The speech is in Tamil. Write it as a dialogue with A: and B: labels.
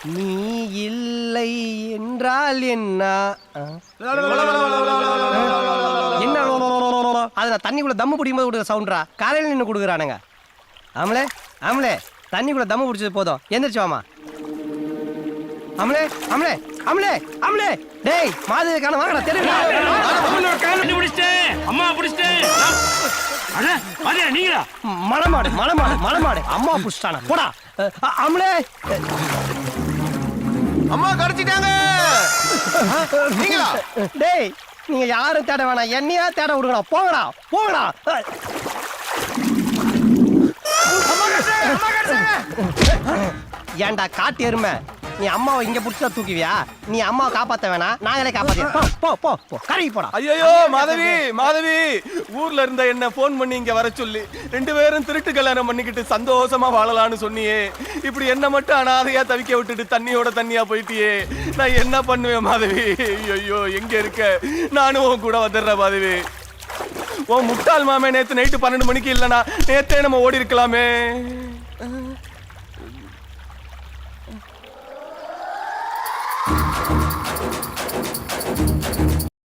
A: நீ இல்லை என்றால் என்ன என்ன அது நான் தண்ணிக்குள்ள தம்மு பிடிக்கும்போது கொடுக்குற சவுண்டா காலையில் நின்று கொடுக்குறானுங்க. ஆமலே ஆமலே தண்ணிக்குள்ள தம்மு பிடிச்சது போதும் எந்திரிச்சு வாமா. அமலே அமலே அமலே அமலே டேய் மாதவி காண வாங்கடா தெரியுமா
B: அம்மா பிடிச்சிட்டேன். நீங்களா
A: மலமாடு மலமாடு மலமாடு அம்மா புடிச்சிட்டானா போடா. அமலே
C: அம்மா கடிச்சிட்டாங்க. நீங்களா?
A: டேய் நீங்க யாரும் தேட வேணாம், என்னையா தேட விடுங்கடா. போங்கடா போங்கடா. ஏன்டா காட்டு எருமை, நீ அம்மாவை இங்க புடிச்சா தூக்குவியா? நீ அம்மாவை காப்பாத்த வேணாம், நாங்களே காப்பாத்த. போ போ போ கரைக்கு போடா.
C: ஐயோ மாதவி மாதவி, ஊர்ல இருந்த என்ன போன் பண்ணி இங்க வர சொல்லி 2 பேரும் திருட்டு கல்யாணம் பண்ணிக்கிட்டு சந்தோஷமா வாழலாம்னு சொன்னியே. இப்படி என்ன மட்டும் அனாதையா தவிக்க விட்டுட்டு தண்ணியோட தண்ணியா போயிட்டியே. நான் என்ன பண்ணுவேன் மாதவி? ஐயோ எங்க இருக்க? நானும் உன் கூட வந்துடுறேன் மாதவி. உன் முட்டாள் மாமே நேத்து நைட்டு 12 மணிக்கு இல்லனா நேத்தே நம்ம ஓடி இருக்கலாமே.